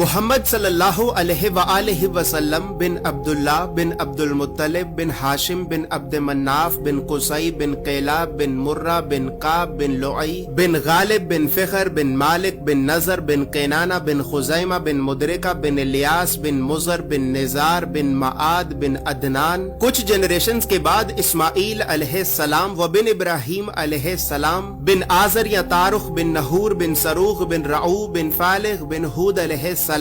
محمد صلی اللہ علیہ وآلہ وسلم بن عبداللہ بن عبد المطلب بن ہاشم بن عبد مناف بن قصی بن قیلاب بن مرہ بن قاب بن لعی بن غالب بن فخر بن مالک بن نظر بن قینانہ بن خزیمہ بن مدرکہ بن الیاس بن مزر بن نزار بن معاد بن عدنان. کچھ جنریشنز کے بعد اسماعیل علیہ السلام و بن ابراہیم علیہ السلام بن آزر یا تارخ بن نحور بن سروخ بن رعو بن فالغ بن ہود علیہ السلام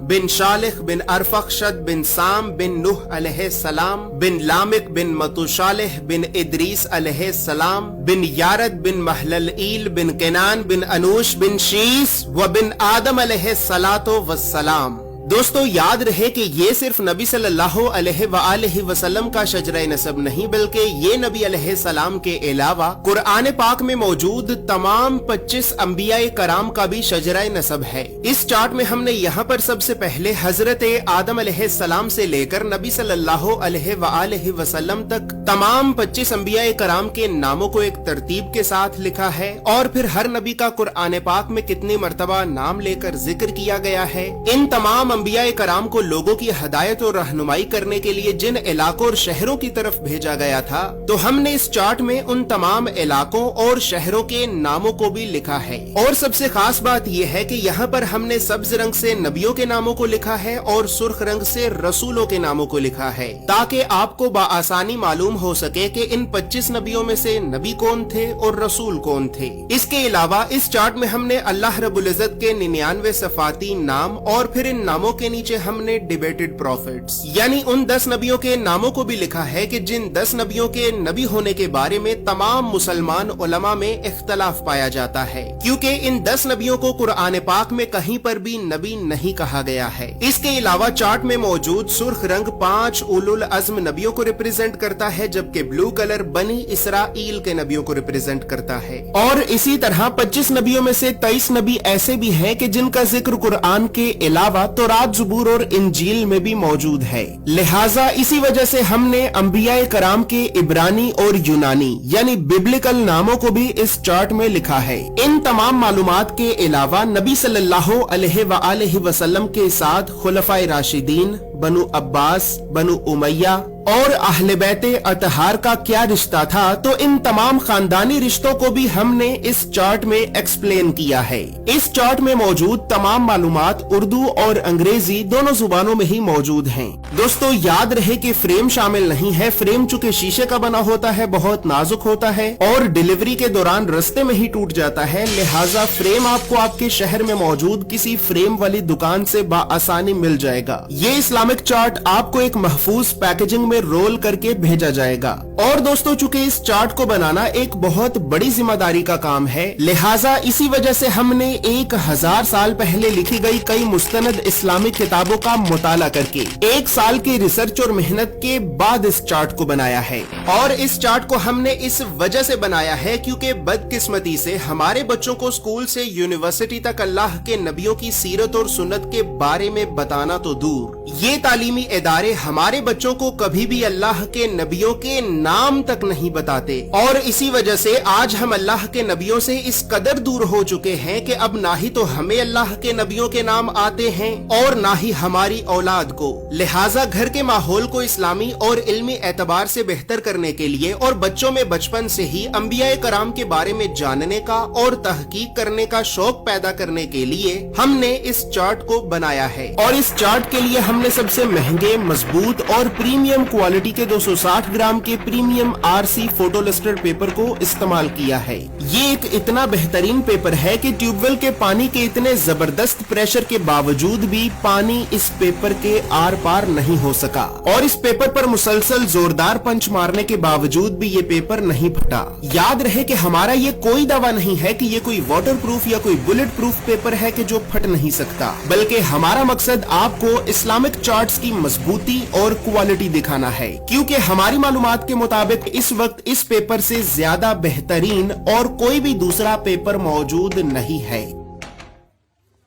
بن شالخ بن ارفخشد بن سام بن نوح علیہ السلام بن لامک بن متوشالح بن ادریس علیہ السلام بن یارد بن محللئیل بن کنان بن انوش بن شیس و بن آدم علیہ السلام. دوستو یاد رہے کہ یہ صرف نبی صلی اللہ علیہ وآلہ وسلم کا شجرہ نسب نہیں بلکہ یہ نبی علیہ السلام کے علاوہ قرآن پاک میں موجود تمام 25 انبیاء کرام کا بھی شجرہ نسب ہے. اس چارٹ میں ہم نے یہاں پر سب سے پہلے حضرت آدم علیہ السلام سے لے کر نبی صلی اللہ علیہ وآلہ وسلم تک تمام 25 انبیاء کرام کے ناموں کو ایک ترتیب کے ساتھ لکھا ہے اور پھر ہر نبی کا قرآن پاک میں کتنی مرتبہ نام لے کر ذکر کیا گیا ہے. ان تمام انبیاء کرام کو لوگوں کی ہدایت اور رہنمائی کرنے کے لیے جن علاقوں اور شہروں کی طرف بھیجا گیا تھا تو ہم نے اس چارٹ میں ان تمام علاقوں اور شہروں کے ناموں کو بھی لکھا ہے. اور سب سے خاص بات یہ ہے کہ یہاں پر ہم نے سبز رنگ سے نبیوں کے ناموں کو لکھا ہے اور سرخ رنگ سے رسولوں کے ناموں کو لکھا ہے تاکہ آپ کو بآسانی معلوم ہو سکے کہ ان 25 نبیوں میں سے نبی کون تھے اور رسول کون تھے. اس کے علاوہ اس چارٹ میں ہم نے اللہ رب العزت کے 99 صفاتی نام اور پھر ان ناموں کے نیچے ہم نے ڈیبیٹڈ پروفیٹس یعنی ان 10 نبیوں کے ناموں کو بھی لکھا ہے کہ جن 10 نبیوں کے نبی ہونے کے بارے میں تمام مسلمان علماء میں اختلاف پایا جاتا ہے کیونکہ ان 10 نبیوں کو قرآن پاک میں کہیں پر بھی نبی نہیں کہا گیا ہے. اس کے علاوہ چارٹ میں موجود سرخ رنگ 5 اولو العزم نبیوں کو ریپرزینٹ کرتا ہے جبکہ بلو کلر بنی اسرائیل کے نبیوں کو ریپرزینٹ کرتا ہے. اور اسی طرح 25 نبیوں میں سے 23 نبی ایسے بھی ہیں کہ جن کا ذکر قرآن کے علاوہ تورات زبور اور انجیل میں بھی موجود ہے. لہٰذا اسی وجہ سے ہم نے انبیاء کرام کے عبرانی اور یونانی یعنی ببلکل ناموں کو بھی اس چارٹ میں لکھا ہے. ان تمام معلومات کے علاوہ نبی صلی اللہ علیہ وآلہ وسلم کے ساتھ خلفائے راشدین، بنو عباس، بنو امیہ اور اہل بیت اطہار کا کیا رشتہ تھا تو ان تمام خاندانی رشتوں کو بھی ہم نے اس چارٹ میں ایکسپلین کیا ہے. اس چارٹ میں موجود تمام معلومات اردو اور انگریزی دونوں زبانوں میں ہی موجود ہیں. دوستو یاد رہے کہ فریم شامل نہیں ہے. فریم چونکہ شیشے کا بنا ہوتا ہے، بہت نازک ہوتا ہے اور ڈیلیوری کے دوران رستے میں ہی ٹوٹ جاتا ہے، لہٰذا فریم آپ کو آپ کے شہر میں موجود کسی فریم والی دکان سے بآسانی مل جائے گا. یہ اسلامک چارٹ آپ کو ایک محفوظ پیکیجنگ میں رول کر کے بھیجا جائے گا. اور دوستو چونکہ اس چارٹ کو بنانا ایک بہت بڑی ذمہ داری کا کام ہے، لہٰذا اسی وجہ سے ہم نے 1000 سال پہلے لکھی گئی کئی مستند اسلامی کتابوں کا مطالعہ کر کے 1 سال کی ریسرچ اور محنت کے بعد اس چارٹ کو بنایا ہے. اور اس چارٹ کو ہم نے اس وجہ سے بنایا ہے کیونکہ بدقسمتی سے ہمارے بچوں کو اسکول سے یونیورسٹی تک اللہ کے نبیوں کی سیرت اور سنت کے بارے میں بتانا تو دور، یہ تعلیمی ادارے ہمارے بچوں کو کبھی بھی اللہ کے نبیوں کے نام تک نہیں بتاتے. اور اسی وجہ سے آج ہم اللہ کے نبیوں سے اس قدر دور ہو چکے ہیں کہ اب نہ ہی تو ہمیں اللہ کے نبیوں کے نام آتے ہیں اور نہ ہی ہماری اولاد کو. لہٰذا گھر کے ماحول کو اسلامی اور علمی اعتبار سے بہتر کرنے کے لیے اور بچوں میں بچپن سے ہی انبیاء کرام کے بارے میں جاننے کا اور تحقیق کرنے کا شوق پیدا کرنے کے لیے ہم نے اس چارٹ کو بنایا ہے. اور اس چارٹ کے لیے ہم نے سب سے مہنگے، مضبوط اور پریمیم کوالٹی کے 260 گرام کے premium RC photo lustre paper کو استعمال کیا ہے. یہ ایک اتنا بہترین پیپر ہے کہ ٹیوب ویل کے پانی کے اتنے زبردست پریشر کے باوجود بھی پانی اس پیپر کے آر پار نہیں ہو سکا اور اس پیپر پر مسلسل زوردار پنچ مارنے کے باوجود بھی یہ پیپر نہیں پھٹا. یاد رہے کہ ہمارا یہ کوئی دعویٰ نہیں ہے کہ یہ کوئی واٹر پروف یا کوئی بلٹ پروف پیپر ہے کہ جو پھٹ نہیں سکتا، بلکہ ہمارا مقصد آپ کو اسلامک چارٹس کی مضبوطی اور کوالٹی دکھانا ہے کیونکہ ہماری معلومات کے مطابق اس وقت اس پیپر سے زیادہ بہترین اور کوئی بھی دوسرا پیپر موجود نہیں ہے.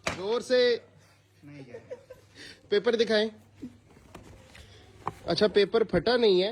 زور سے پیپر دکھائیں. اچھا پیپر پھٹا نہیں ہے،